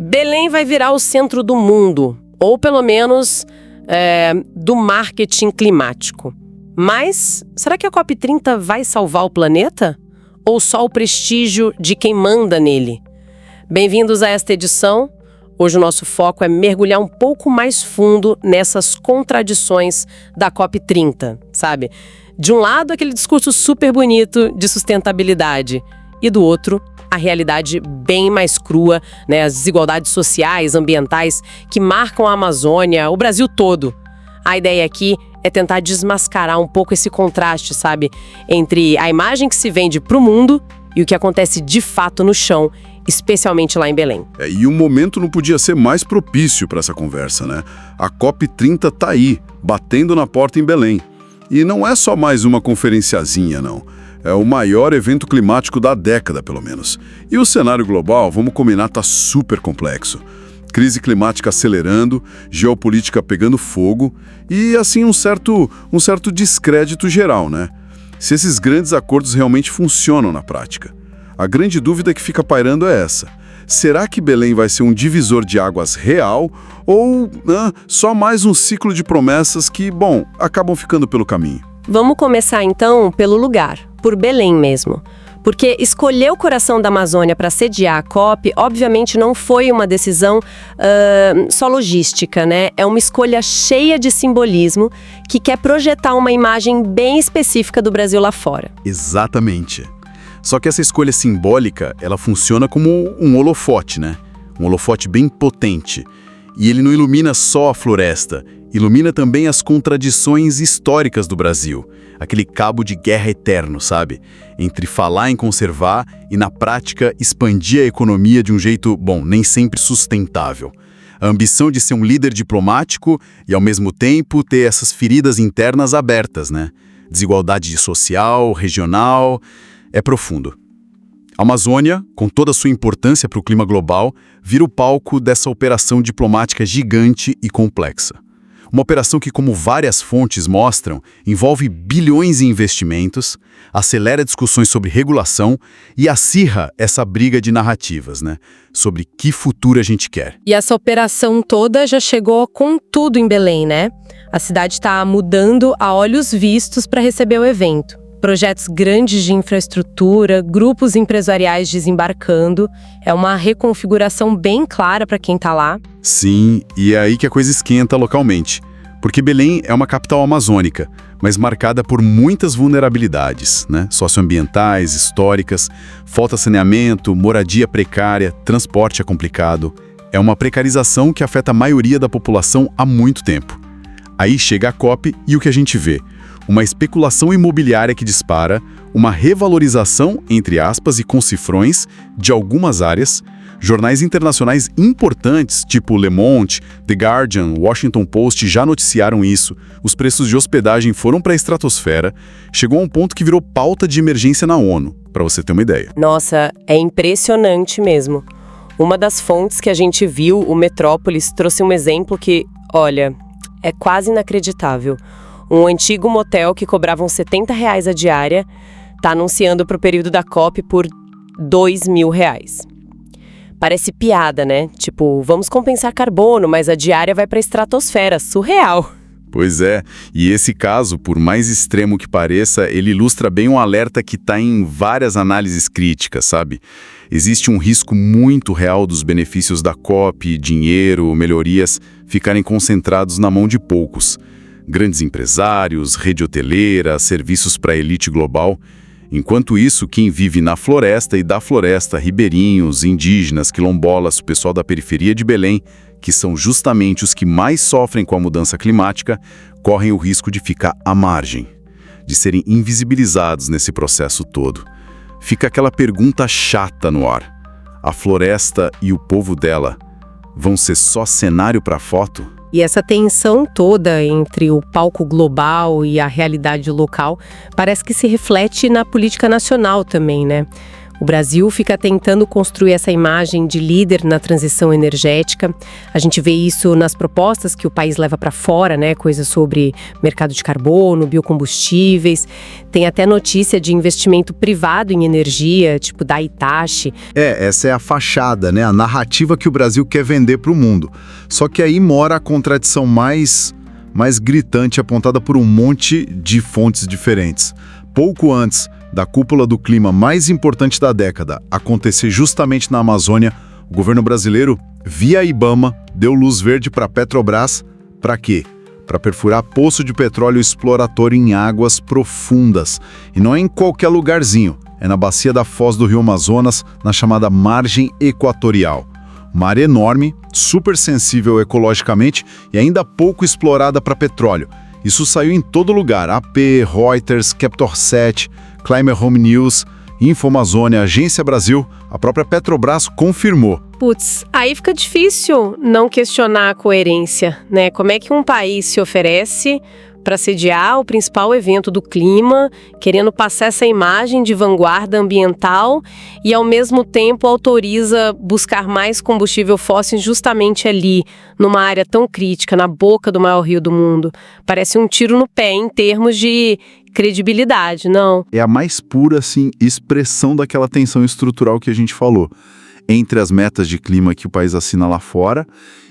Belém vai virar o centro do mundo, ou pelo menos do marketing climático. Mas será que a COP30 vai salvar o planeta? Ou só o prestígio de quem manda nele? Bem-vindos a esta edição. Hoje o nosso foco é mergulhar um pouco mais fundo nessas contradições da COP30, sabe? De um lado, aquele discurso super bonito de sustentabilidade, e do outro, a realidade bem mais crua, né? As desigualdades sociais, ambientais que marcam a Amazônia, o Brasil todo. A ideia aqui é tentar desmascarar um pouco esse contraste, sabe? Entre a imagem que se vende para o mundo e o que acontece de fato no chão, especialmente lá em Belém. E o momento não podia ser mais propício para essa conversa, né? A COP30 tá aí, batendo na porta em Belém. E não é só mais uma conferenciazinha, não. É o maior evento climático da década, pelo menos. E o cenário global, vamos combinar, tá super complexo. Crise climática acelerando, geopolítica pegando fogo e, assim, um certo descrédito geral, né? Se esses grandes acordos realmente funcionam na prática. A grande dúvida que fica pairando é essa. Será que Belém vai ser um divisor de águas real ou só mais um ciclo de promessas que, bom, acabam ficando pelo caminho? Vamos começar então pelo lugar, por Belém mesmo. Porque escolher o coração da Amazônia para sediar a COP, obviamente não foi uma decisão só logística, né? É uma escolha cheia de simbolismo que quer projetar uma imagem bem específica do Brasil lá fora. Exatamente. Só que essa escolha simbólica, ela funciona como um holofote, né? Um holofote bem potente. E ele não ilumina só a floresta, ilumina também as contradições históricas do Brasil. Aquele cabo de guerra eterno, sabe? Entre falar em conservar e, na prática, expandir a economia de um jeito, bom, nem sempre sustentável. A ambição de ser um líder diplomático e, ao mesmo tempo, ter essas feridas internas abertas, né? Desigualdade social, regional, é profundo. A Amazônia, com toda a sua importância para o clima global, vira o palco dessa operação diplomática gigante e complexa. Uma operação que, como várias fontes mostram, envolve bilhões em investimentos, acelera discussões sobre regulação e acirra essa briga de narrativas, né? Sobre que futuro a gente quer. E essa operação toda já chegou com tudo em Belém, né? A cidade está mudando a olhos vistos para receber o evento. Projetos grandes de infraestrutura, grupos empresariais desembarcando. É uma reconfiguração bem clara para quem está lá. Sim, e é aí que a coisa esquenta localmente. Porque Belém é uma capital amazônica, mas marcada por muitas vulnerabilidades, né? Socioambientais, históricas, falta saneamento, moradia precária, transporte é complicado. É uma precarização que afeta a maioria da população há muito tempo. Aí chega a COP e o que a gente vê? Uma especulação imobiliária que dispara, uma revalorização, entre aspas, e com cifrões, de algumas áreas, jornais internacionais importantes, tipo Le Monde, The Guardian, Washington Post, já noticiaram isso, os preços de hospedagem foram para a estratosfera, chegou a um ponto que virou pauta de emergência na ONU, para você ter uma ideia. Nossa, é impressionante mesmo. Uma das fontes que a gente viu, o Metrópolis, trouxe um exemplo que, olha, é quase inacreditável. Um antigo motel que cobrava uns R$70 a diária está anunciando para o período da COP por R$2.000. Parece piada, né? Tipo, vamos compensar carbono, mas a diária vai para a estratosfera. Surreal. Pois é, e esse caso, por mais extremo que pareça, ele ilustra bem um alerta que está em várias análises críticas, sabe? Existe um risco muito real dos benefícios da COP, dinheiro, melhorias, ficarem concentrados na mão de poucos. Grandes empresários, rede hoteleira, serviços para a elite global. Enquanto isso, quem vive na floresta e da floresta, ribeirinhos, indígenas, quilombolas, o pessoal da periferia de Belém, que são justamente os que mais sofrem com a mudança climática, correm o risco de ficar à margem, de serem invisibilizados nesse processo todo. Fica aquela pergunta chata no ar. A floresta e o povo dela vão ser só cenário para foto? E essa tensão toda entre o palco global e a realidade local parece que se reflete na política nacional também, né? O Brasil fica tentando construir essa imagem de líder na transição energética. A gente vê isso nas propostas que o país leva para fora, né? Coisas sobre mercado de carbono, biocombustíveis. Tem até notícia de investimento privado em energia, tipo da Hitachi. Essa é a fachada, né? A narrativa que o Brasil quer vender para o mundo. Só que aí mora a contradição mais gritante, apontada por um monte de fontes diferentes. Pouco antes da cúpula do clima mais importante da década acontecer justamente na Amazônia, o governo brasileiro, via IBAMA, deu luz verde para a Petrobras. Para quê? Para perfurar poço de petróleo exploratório em águas profundas. E não é em qualquer lugarzinho, é na bacia da Foz do Rio Amazonas, na chamada margem equatorial. Uma área enorme, super sensível ecologicamente e ainda pouco explorada para petróleo. Isso saiu em todo lugar, AP, Reuters, Captor7, Climate Home News, InfoAmazônia, Agência Brasil, a própria Petrobras confirmou. Putz, aí fica difícil não questionar a coerência, né? Como é que um país se oferece para sediar o principal evento do clima, querendo passar essa imagem de vanguarda ambiental e, ao mesmo tempo, autoriza buscar mais combustível fóssil justamente ali, numa área tão crítica, na boca do maior rio do mundo. Parece um tiro no pé em termos de credibilidade, não? É a mais pura, assim, expressão daquela tensão estrutural que a gente falou, entre as metas de clima que o país assina lá fora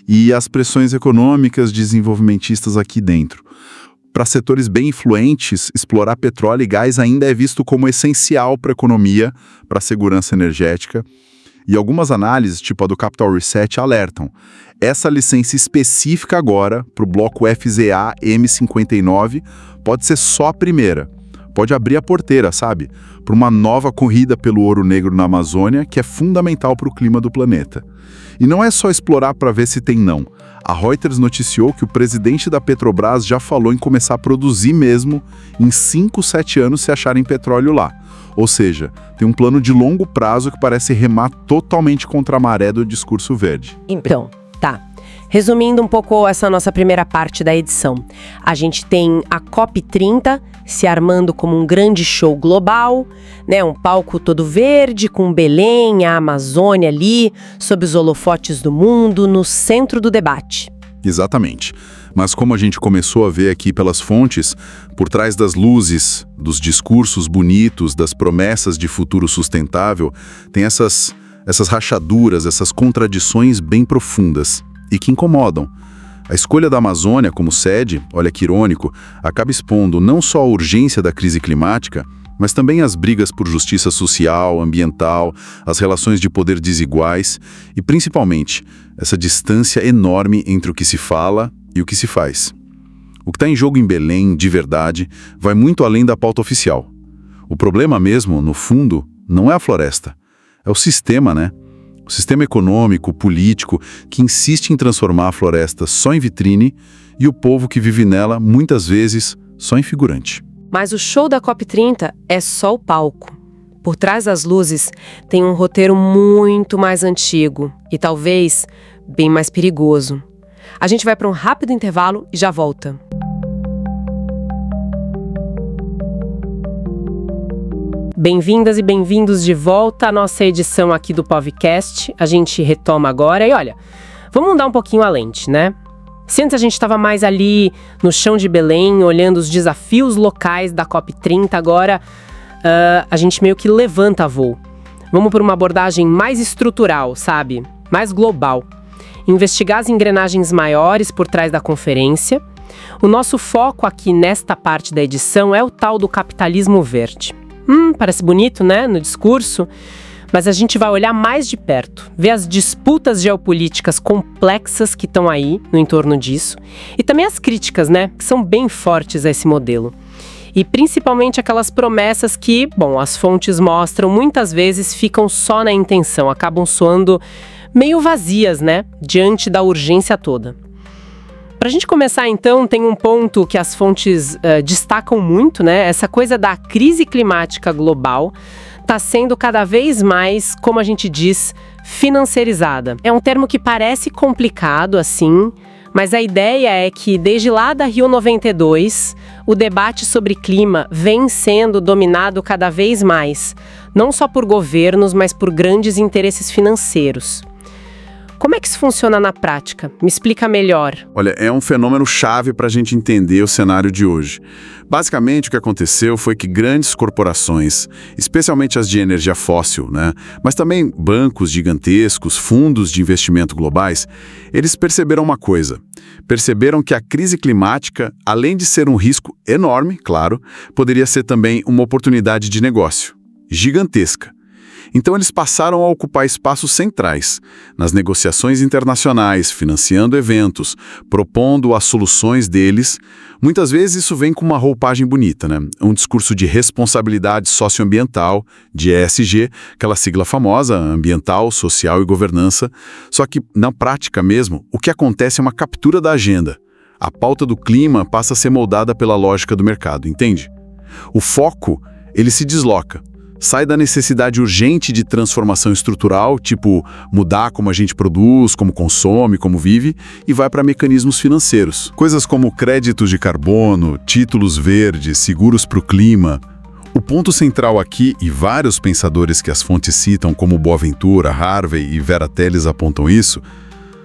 e as pressões econômicas desenvolvimentistas aqui dentro. Para setores bem influentes, explorar petróleo e gás ainda é visto como essencial para a economia, para a segurança energética. E algumas análises, tipo a do Capital Reset, alertam. Essa licença específica agora, para o bloco FZA M59, pode ser só a primeira. Pode abrir a porteira, sabe? Para uma nova corrida pelo ouro negro na Amazônia, que é fundamental para o clima do planeta. E não é só explorar para ver se tem não. A Reuters noticiou que o presidente da Petrobras já falou em começar a produzir mesmo em 5, 7 anos se acharem petróleo lá. Ou seja, tem um plano de longo prazo que parece remar totalmente contra a maré do discurso verde. Então, tá. Resumindo um pouco essa nossa primeira parte da edição, a gente tem a COP30 se armando como um grande show global, né? Um palco todo verde, com Belém, a Amazônia ali, sob os holofotes do mundo, no centro do debate. Exatamente. Mas como a gente começou a ver aqui pelas fontes, por trás das luzes, dos discursos bonitos, das promessas de futuro sustentável, tem essas rachaduras, essas contradições bem profundas e que incomodam. A escolha da Amazônia como sede, olha que irônico, acaba expondo não só a urgência da crise climática, mas também as brigas por justiça social, ambiental, as relações de poder desiguais e, principalmente, essa distância enorme entre o que se fala e o que se faz. O que está em jogo em Belém, de verdade, vai muito além da pauta oficial. O problema mesmo, no fundo, não é a floresta, é o sistema, né? O sistema econômico, político, que insiste em transformar a floresta só em vitrine e o povo que vive nela, muitas vezes, só em figurante. Mas o show da COP30 é só o palco. Por trás das luzes tem um roteiro muito mais antigo e talvez bem mais perigoso. A gente vai para um rápido intervalo e já volta. Bem-vindas e bem-vindos de volta à nossa edição aqui do Povcast. A gente retoma agora e olha, vamos mudar um pouquinho a lente, né? Se antes a gente estava mais ali no chão de Belém, olhando os desafios locais da COP30, agora a gente meio que levanta voo. Vamos por uma abordagem mais estrutural, sabe? Mais global. Investigar as engrenagens maiores por trás da conferência. O nosso foco aqui nesta parte da edição é o tal do capitalismo verde. Parece bonito, né, no discurso, mas a gente vai olhar mais de perto, ver as disputas geopolíticas complexas que estão aí no entorno disso e também as críticas, né, que são bem fortes a esse modelo. E principalmente aquelas promessas que, bom, as fontes mostram muitas vezes ficam só na intenção, acabam soando meio vazias, né, diante da urgência toda. Para a gente começar, então, tem um ponto que as fontes destacam muito, né? Essa coisa da crise climática global está sendo cada vez mais, como a gente diz, financiarizada. É um termo que parece complicado, assim, mas a ideia é que, desde lá da Rio 92, o debate sobre clima vem sendo dominado cada vez mais, não só por governos, mas por grandes interesses financeiros. Como é que isso funciona na prática? Me explica melhor. Olha, é um fenômeno chave para a gente entender o cenário de hoje. Basicamente, o que aconteceu foi que grandes corporações, especialmente as de energia fóssil, né, mas também bancos gigantescos, fundos de investimento globais, eles perceberam uma coisa. Perceberam que a crise climática, além de ser um risco enorme, claro, poderia ser também uma oportunidade de negócio gigantesca. Então eles passaram a ocupar espaços centrais, nas negociações internacionais, financiando eventos, propondo as soluções deles. Muitas vezes isso vem com uma roupagem bonita, né? Um discurso de responsabilidade socioambiental, de ESG, aquela sigla famosa, ambiental, social e governança. Só que, na prática mesmo, o que acontece é uma captura da agenda. A pauta do clima passa a ser moldada pela lógica do mercado, entende? O foco, ele se desloca. Sai da necessidade urgente de transformação estrutural, tipo mudar como a gente produz, como consome, como vive, e vai para mecanismos financeiros. Coisas como créditos de carbono, títulos verdes, seguros para o clima. O ponto central aqui, e vários pensadores que as fontes citam, como Boaventura, Harvey e Vera Teles apontam isso,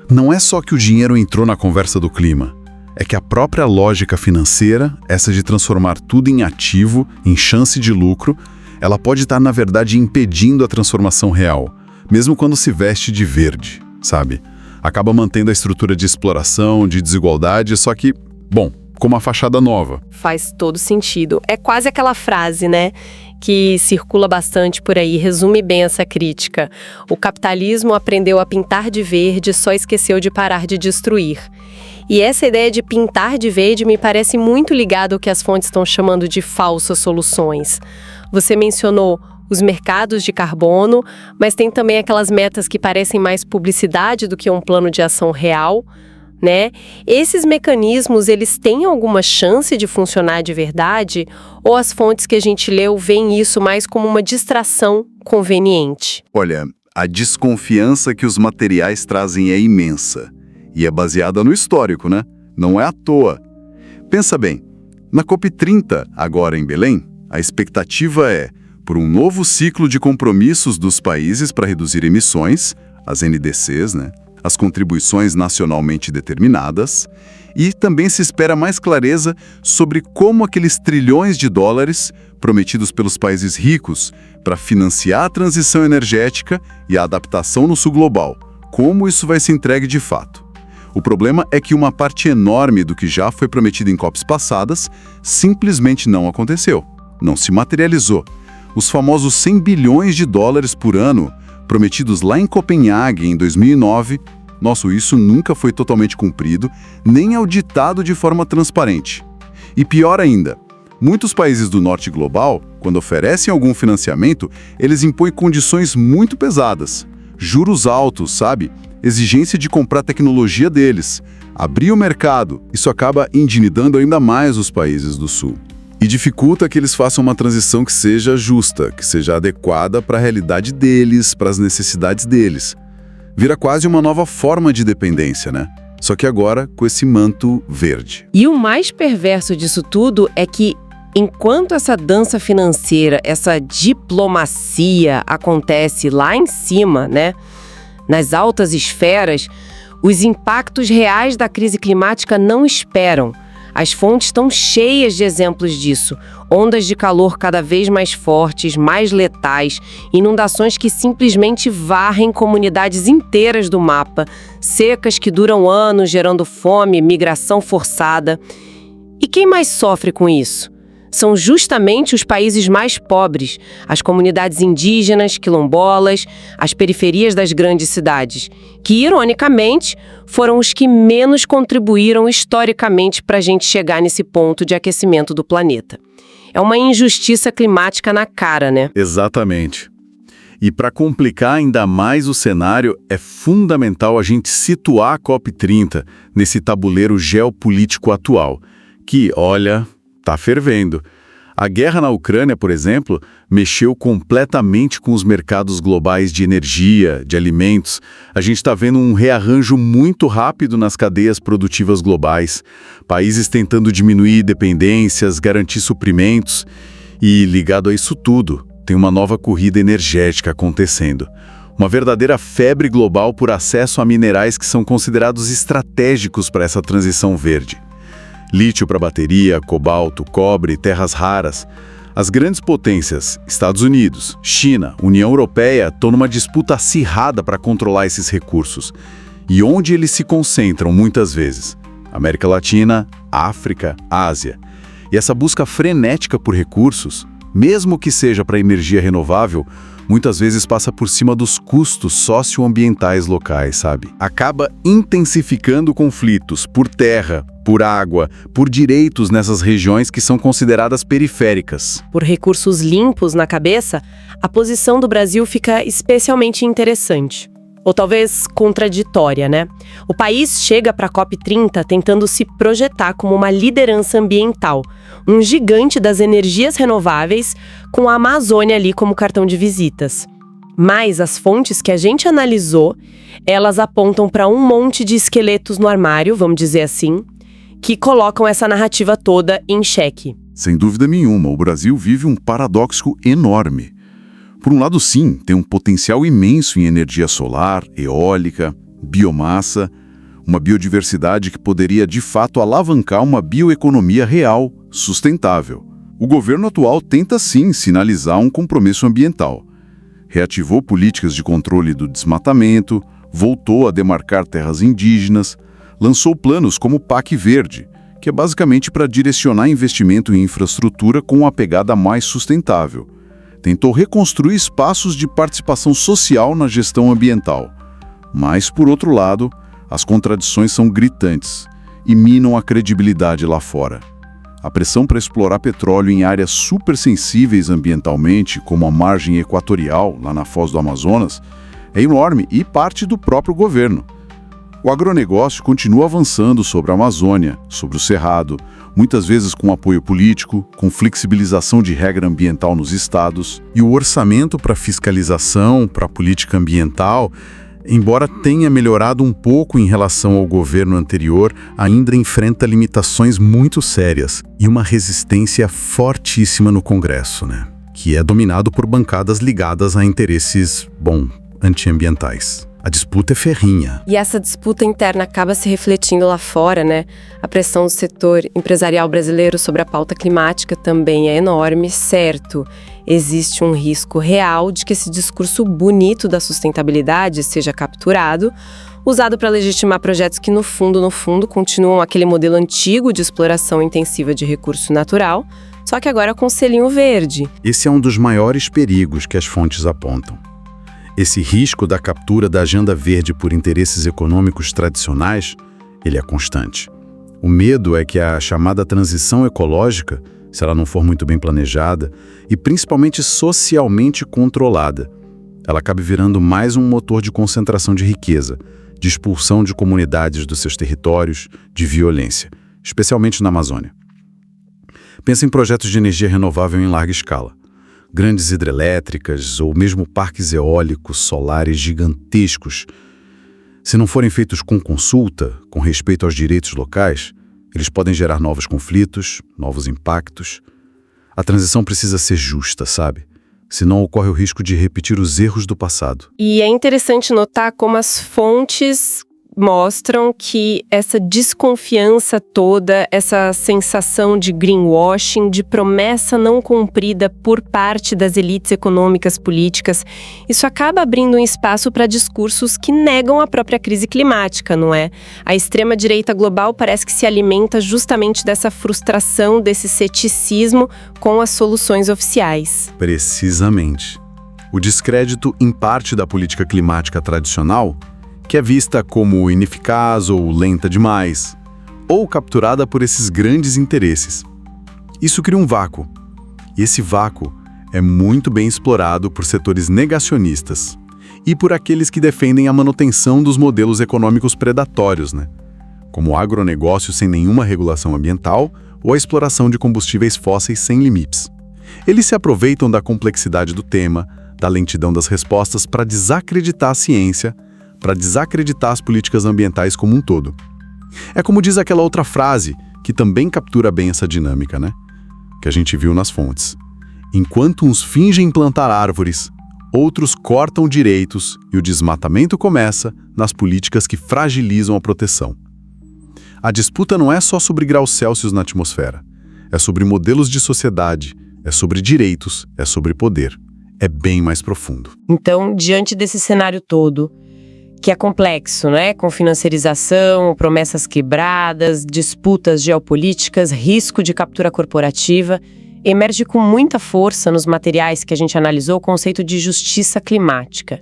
não é só que o dinheiro entrou na conversa do clima. É que a própria lógica financeira, essa de transformar tudo em ativo, em chance de lucro, ela pode estar, na verdade, impedindo a transformação real, mesmo quando se veste de verde, sabe? Acaba mantendo a estrutura de exploração, de desigualdade, só que, bom, com uma fachada nova. Faz todo sentido. É quase aquela frase, né, que circula bastante por aí, resume bem essa crítica. O capitalismo aprendeu a pintar de verde, só esqueceu de parar de destruir. E essa ideia de pintar de verde me parece muito ligada ao que as fontes estão chamando de falsas soluções. Você mencionou os mercados de carbono, mas tem também aquelas metas que parecem mais publicidade do que um plano de ação real, né? Esses mecanismos, eles têm alguma chance de funcionar de verdade? Ou as fontes que a gente leu veem isso mais como uma distração conveniente? Olha, a desconfiança que os materiais trazem é imensa. E é baseada no histórico, né? Não é à toa. Pensa bem, na COP30, agora em Belém, a expectativa é por um novo ciclo de compromissos dos países para reduzir emissões, as NDCs, né? As contribuições nacionalmente determinadas, e também se espera mais clareza sobre como aqueles trilhões de dólares prometidos pelos países ricos para financiar a transição energética e a adaptação no sul global, como isso vai ser entregue de fato. O problema é que uma parte enorme do que já foi prometido em COPs passadas simplesmente não aconteceu, não se materializou. Os famosos 100 bilhões de dólares por ano prometidos lá em Copenhague em 2009, isso nunca foi totalmente cumprido, nem auditado de forma transparente. E pior ainda, muitos países do norte global, quando oferecem algum financiamento, eles impõem condições muito pesadas. Juros altos, sabe? Exigência de comprar tecnologia deles. Abrir o mercado, isso acaba endividando ainda mais os países do sul. E dificulta que eles façam uma transição que seja justa, que seja adequada para a realidade deles, para as necessidades deles. Vira quase uma nova forma de dependência, né? Só que agora com esse manto verde. E o mais perverso disso tudo é que, enquanto essa dança financeira, essa diplomacia acontece lá em cima, né, nas altas esferas, os impactos reais da crise climática não esperam. As fontes estão cheias de exemplos disso. Ondas de calor cada vez mais fortes, mais letais, inundações que simplesmente varrem comunidades inteiras do mapa, secas que duram anos gerando fome, migração forçada. E quem mais sofre com isso? São justamente os países mais pobres, as comunidades indígenas, quilombolas, as periferias das grandes cidades, que, ironicamente, foram os que menos contribuíram historicamente para a gente chegar nesse ponto de aquecimento do planeta. É uma injustiça climática na cara, né? Exatamente. E para complicar ainda mais o cenário, é fundamental a gente situar a COP30 nesse tabuleiro geopolítico atual, que, olha, tá fervendo. A guerra na Ucrânia, por exemplo, mexeu completamente com os mercados globais de energia, de alimentos. A gente está vendo um rearranjo muito rápido nas cadeias produtivas globais. Países tentando diminuir dependências, garantir suprimentos. E ligado a isso tudo, tem uma nova corrida energética acontecendo. Uma verdadeira febre global por acesso a minerais que são considerados estratégicos para essa transição verde. Lítio para bateria, cobalto, cobre, terras raras. As grandes potências, Estados Unidos, China, União Europeia, estão numa disputa acirrada para controlar esses recursos. E onde eles se concentram muitas vezes? América Latina, África, Ásia. E essa busca frenética por recursos, mesmo que seja para energia renovável, muitas vezes passa por cima dos custos socioambientais locais, sabe? Acaba intensificando conflitos por terra, por água, por direitos nessas regiões que são consideradas periféricas. Por recursos limpos na cabeça, a posição do Brasil fica especialmente interessante. Ou talvez contraditória, né? O país chega para a COP30 tentando se projetar como uma liderança ambiental, um gigante das energias renováveis, com a Amazônia ali como cartão de visitas. Mas as fontes que a gente analisou, elas apontam para um monte de esqueletos no armário, vamos dizer assim, que colocam essa narrativa toda em xeque. Sem dúvida nenhuma, o Brasil vive um paradoxo enorme. Por um lado, sim, tem um potencial imenso em energia solar, eólica, biomassa, uma biodiversidade que poderia, de fato, alavancar uma bioeconomia real, sustentável. O governo atual tenta, sim, sinalizar um compromisso ambiental. Reativou políticas de controle do desmatamento, voltou a demarcar terras indígenas, lançou planos como o PAC Verde, que é basicamente para direcionar investimento em infraestrutura com uma pegada mais sustentável. Tentou reconstruir espaços de participação social na gestão ambiental. Mas, por outro lado, as contradições são gritantes e minam a credibilidade lá fora. A pressão para explorar petróleo em áreas supersensíveis ambientalmente, como a margem equatorial, lá na Foz do Amazonas, é enorme e parte do próprio governo. O agronegócio continua avançando sobre a Amazônia, sobre o Cerrado, muitas vezes com apoio político, com flexibilização de regra ambiental nos estados. E o orçamento para fiscalização, para a política ambiental, embora tenha melhorado um pouco em relação ao governo anterior, ainda enfrenta limitações muito sérias e uma resistência fortíssima no Congresso, né? Que é dominado por bancadas ligadas a interesses, antiambientais. A disputa é ferrinha. E essa disputa interna acaba se refletindo lá fora, né? A pressão do setor empresarial brasileiro sobre a pauta climática também é enorme, certo? Existe um risco real de que esse discurso bonito da sustentabilidade seja capturado, usado para legitimar projetos que, no fundo, continuam aquele modelo antigo de exploração intensiva de recurso natural, só que agora com selinho verde. Esse é um dos maiores perigos que as fontes apontam. Esse risco da captura da agenda verde por interesses econômicos tradicionais, ele é constante. O medo é que a chamada transição ecológica, se ela não for muito bem planejada e principalmente socialmente controlada, ela acabe virando mais um motor de concentração de riqueza, de expulsão de comunidades dos seus territórios, de violência, especialmente na Amazônia. Pensa em projetos de energia renovável em larga escala. Grandes hidrelétricas ou mesmo parques eólicos, solares gigantescos. Se não forem feitos com consulta, com respeito aos direitos locais, eles podem gerar novos conflitos, novos impactos. A transição precisa ser justa, sabe? Senão ocorre o risco de repetir os erros do passado. E é interessante notar como as fontes mostram que essa desconfiança toda, essa sensação de greenwashing, de promessa não cumprida por parte das elites econômicas políticas, isso acaba abrindo um espaço para discursos que negam a própria crise climática, não é? A extrema-direita global parece que se alimenta justamente dessa frustração, desse ceticismo com as soluções oficiais. Precisamente. O descrédito em parte da política climática tradicional, que é vista como ineficaz ou lenta demais, ou capturada por esses grandes interesses. Isso cria um vácuo. E esse vácuo é muito bem explorado por setores negacionistas e por aqueles que defendem a manutenção dos modelos econômicos predatórios, né? Como o agronegócio sem nenhuma regulação ambiental ou a exploração de combustíveis fósseis sem limites. Eles se aproveitam da complexidade do tema, da lentidão das respostas para desacreditar a ciência, para desacreditar as políticas ambientais como um todo. É como diz aquela outra frase, que também captura bem essa dinâmica, né? Que a gente viu nas fontes. Enquanto uns fingem plantar árvores, outros cortam direitos e o desmatamento começa nas políticas que fragilizam a proteção. A disputa não é só sobre graus Celsius na atmosfera. É sobre modelos de sociedade, é sobre direitos, é sobre poder. É bem mais profundo. Então, diante desse cenário todo, que é complexo, né? Com financiarização, promessas quebradas, disputas geopolíticas, risco de captura corporativa, emerge com muita força nos materiais que a gente analisou o conceito de justiça climática.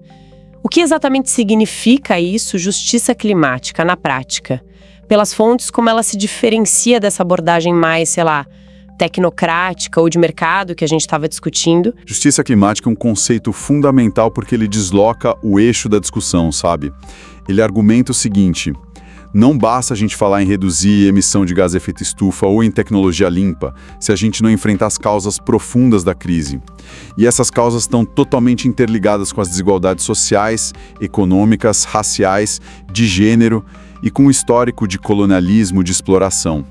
O que exatamente significa isso, justiça climática, na prática? Pelas fontes, como ela se diferencia dessa abordagem mais, tecnocrática ou de mercado que a gente estava discutindo. Justiça climática é um conceito fundamental porque ele desloca o eixo da discussão, sabe? Ele argumenta o seguinte: não basta a gente falar em reduzir emissão de gás de efeito estufa ou em tecnologia limpa se a gente não enfrentar as causas profundas da crise. E essas causas estão totalmente interligadas com as desigualdades sociais, econômicas, raciais, de gênero e com o histórico de colonialismo, de exploração.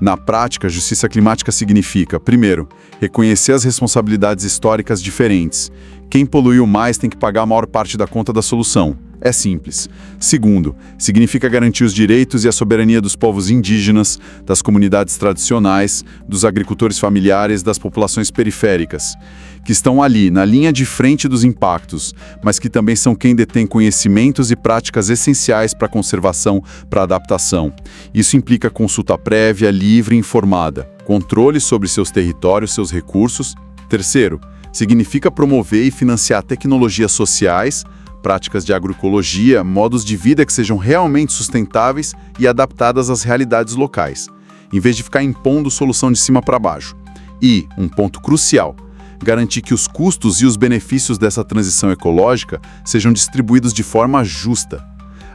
Na prática, justiça climática significa, primeiro, reconhecer as responsabilidades históricas diferentes. Quem poluiu mais tem que pagar a maior parte da conta da solução. É simples. Segundo, significa garantir os direitos e a soberania dos povos indígenas, das comunidades tradicionais, dos agricultores familiares, das populações periféricas, que estão ali, na linha de frente dos impactos, mas que também são quem detém conhecimentos e práticas essenciais para a conservação, para a adaptação. Isso implica consulta prévia, livre e informada, controle sobre seus territórios, seus recursos. Terceiro, significa promover e financiar tecnologias sociais, práticas de agroecologia, modos de vida que sejam realmente sustentáveis e adaptadas às realidades locais, em vez de ficar impondo solução de cima para baixo. E, um ponto crucial, garantir que os custos e os benefícios dessa transição ecológica sejam distribuídos de forma justa.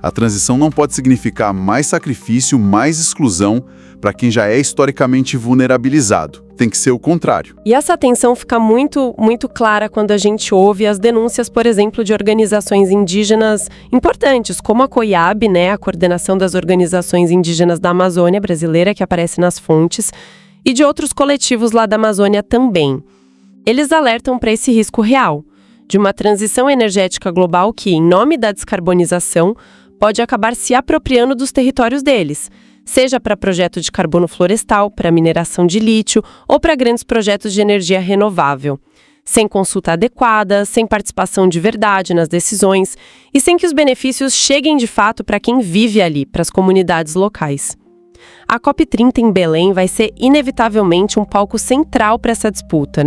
A transição não pode significar mais sacrifício, mais exclusão para quem já é historicamente vulnerabilizado. Tem que ser o contrário. E essa tensão fica muito clara quando a gente ouve as denúncias, por exemplo, de organizações indígenas importantes, como a COIAB, a Coordenação das Organizações Indígenas da Amazônia Brasileira, que aparece nas fontes, e de outros coletivos lá da Amazônia também. Eles alertam para esse risco real, de uma transição energética global que, em nome da descarbonização, pode acabar se apropriando dos territórios deles, seja para projeto de carbono florestal, para mineração de lítio ou para grandes projetos de energia renovável, sem consulta adequada, sem participação de verdade nas decisões e sem que os benefícios cheguem de fato para quem vive ali, para as comunidades locais. A COP30 em Belém vai ser inevitavelmente um palco central para essa disputa,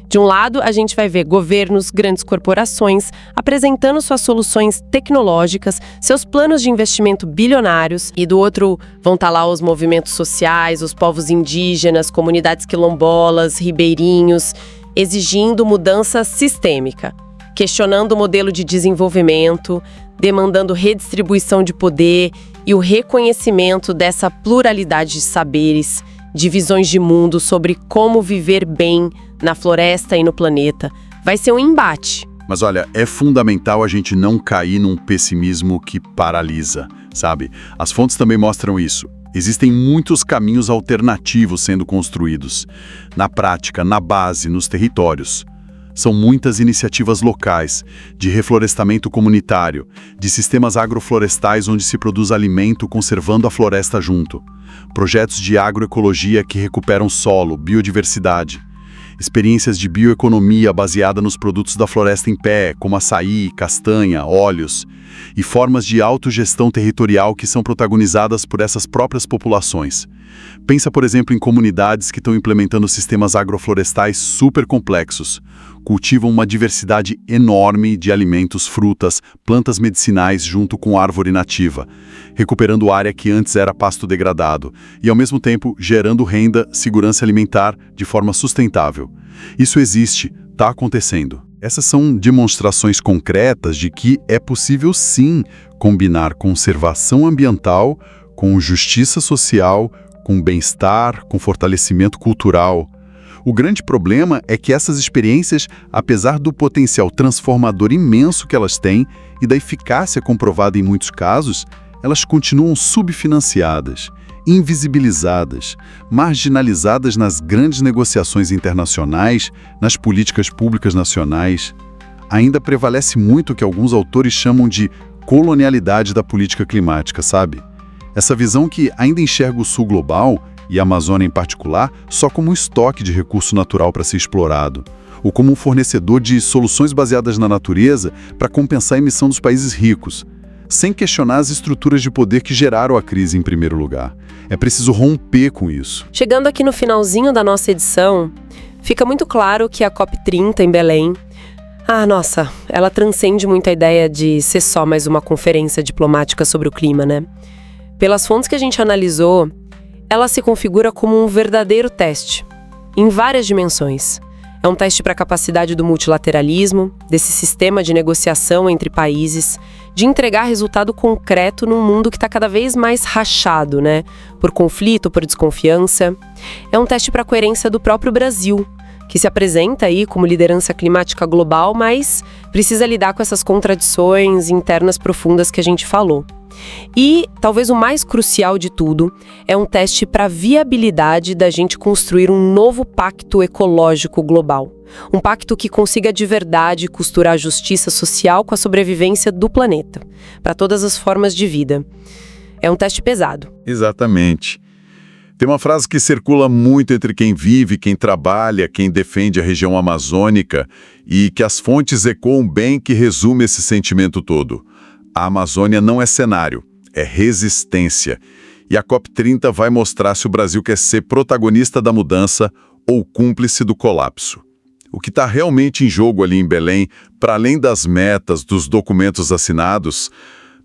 De um lado, a gente vai ver governos, grandes corporações, apresentando suas soluções tecnológicas, seus planos de investimento bilionários, e do outro vão estar lá os movimentos sociais, os povos indígenas, comunidades quilombolas, ribeirinhos, exigindo mudança sistêmica, questionando o modelo de desenvolvimento, demandando redistribuição de poder e o reconhecimento dessa pluralidade de saberes, de visões de mundo sobre como viver bem na floresta e no planeta. Vai ser um embate. Mas olha, é fundamental a gente não cair num pessimismo que paralisa, sabe? As fontes também mostram isso. Existem muitos caminhos alternativos sendo construídos. Na prática, na base, nos territórios. São muitas iniciativas locais, de reflorestamento comunitário, de sistemas agroflorestais onde se produz alimento conservando a floresta junto. Projetos de agroecologia que recuperam solo, biodiversidade. Experiências de bioeconomia baseada nos produtos da floresta em pé, como açaí, castanha, óleos. E formas de autogestão territorial que são protagonizadas por essas próprias populações. Pensa, por exemplo, em comunidades que estão implementando sistemas agroflorestais super complexos. Cultivam uma diversidade enorme de alimentos, frutas, plantas medicinais junto com árvore nativa, recuperando área que antes era pasto degradado e, ao mesmo tempo, gerando renda, segurança alimentar de forma sustentável. Isso existe, está acontecendo. Essas são demonstrações concretas de que é possível, sim, combinar conservação ambiental com justiça social, com bem-estar, com fortalecimento cultural. O grande problema é que essas experiências, apesar do potencial transformador imenso que elas têm e da eficácia comprovada em muitos casos, elas continuam subfinanciadas, invisibilizadas, marginalizadas nas grandes negociações internacionais, nas políticas públicas nacionais. Ainda prevalece muito o que alguns autores chamam de colonialidade da política climática, sabe? Essa visão que ainda enxerga o sul global, e a Amazônia em particular, só como um estoque de recurso natural para ser explorado, ou como um fornecedor de soluções baseadas na natureza para compensar a emissão dos países ricos, sem questionar as estruturas de poder que geraram a crise em primeiro lugar. É preciso romper com isso. Chegando aqui no finalzinho da nossa edição, fica muito claro que a COP30 em Belém, ela transcende muito a ideia de ser só mais uma conferência diplomática sobre o clima, né? Pelas fontes que a gente analisou, ela se configura como um verdadeiro teste, em várias dimensões. É um teste para a capacidade do multilateralismo, desse sistema de negociação entre países, de entregar resultado concreto num mundo que está cada vez mais rachado, né? Por conflito, por desconfiança. É um teste para a coerência do próprio Brasil, que se apresenta aí como liderança climática global, mas precisa lidar com essas contradições internas profundas que a gente falou. E, talvez o mais crucial de tudo, é um teste para a viabilidade da gente construir um novo pacto ecológico global. Um pacto que consiga de verdade costurar a justiça social com a sobrevivência do planeta, para todas as formas de vida. É um teste pesado. Exatamente. Tem uma frase que circula muito entre quem vive, quem trabalha, quem defende a região amazônica e que as fontes ecoam bem, que resume esse sentimento todo. A Amazônia não é cenário, é resistência. E a COP30 vai mostrar se o Brasil quer ser protagonista da mudança ou cúmplice do colapso. O que está realmente em jogo ali em Belém, para além das metas, dos documentos assinados,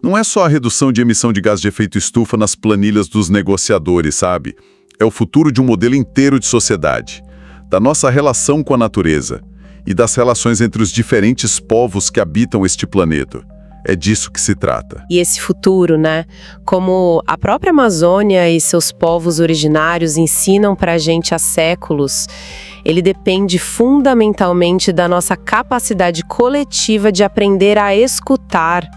não é só a redução de emissão de gás de efeito estufa nas planilhas dos negociadores, sabe? É o futuro de um modelo inteiro de sociedade, da nossa relação com a natureza e das relações entre os diferentes povos que habitam este planeta. É disso que se trata. E esse futuro, né? Como a própria Amazônia e seus povos originários ensinam pra gente há séculos, ele depende fundamentalmente da nossa capacidade coletiva de aprender a escutar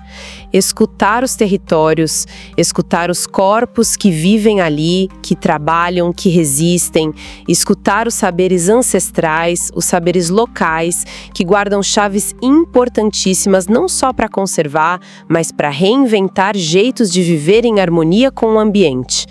os territórios, escutar os corpos que vivem ali, que trabalham, que resistem, escutar os saberes ancestrais, os saberes locais, que guardam chaves importantíssimas não só para conservar, mas para reinventar jeitos de viver em harmonia com o ambiente.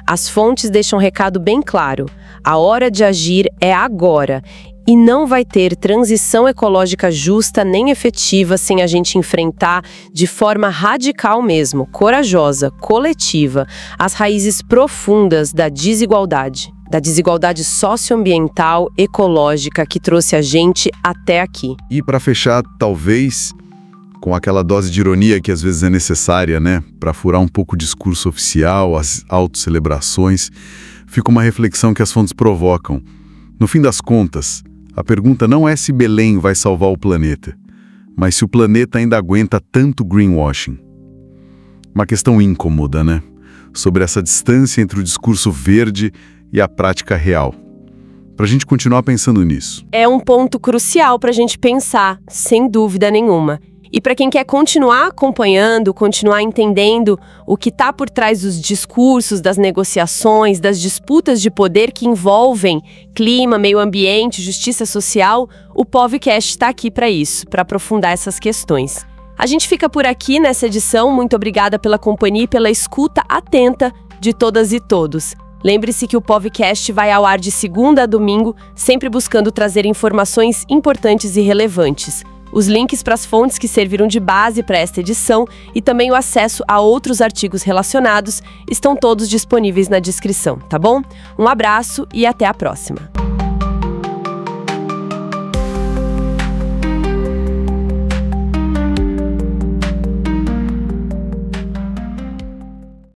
As fontes deixam um recado bem claro: a hora de agir é agora. E não vai ter transição ecológica justa nem efetiva sem a gente enfrentar de forma radical mesmo, corajosa, coletiva, as raízes profundas da desigualdade socioambiental, ecológica que trouxe a gente até aqui. E para fechar, talvez, com aquela dose de ironia que às vezes é necessária, né, para furar um pouco o discurso oficial, as autocelebrações, fica uma reflexão que as fontes provocam. No fim das contas, a pergunta não é se Belém vai salvar o planeta, mas se o planeta ainda aguenta tanto greenwashing. Uma questão incômoda, né? Sobre essa distância entre o discurso verde e a prática real. Para a gente continuar pensando nisso. É um ponto crucial para a gente pensar, sem dúvida nenhuma. E para quem quer continuar acompanhando, continuar entendendo o que está por trás dos discursos, das negociações, das disputas de poder que envolvem clima, meio ambiente, justiça social, o POVcast está aqui para isso, para aprofundar essas questões. A gente fica por aqui nessa edição. Muito obrigada pela companhia e pela escuta atenta de todas e todos. Lembre-se que o POVcast vai ao ar de segunda a domingo, sempre buscando trazer informações importantes e relevantes. Os links para as fontes que serviram de base para esta edição e também o acesso a outros artigos relacionados estão todos disponíveis na descrição, tá bom? Um abraço e até a próxima!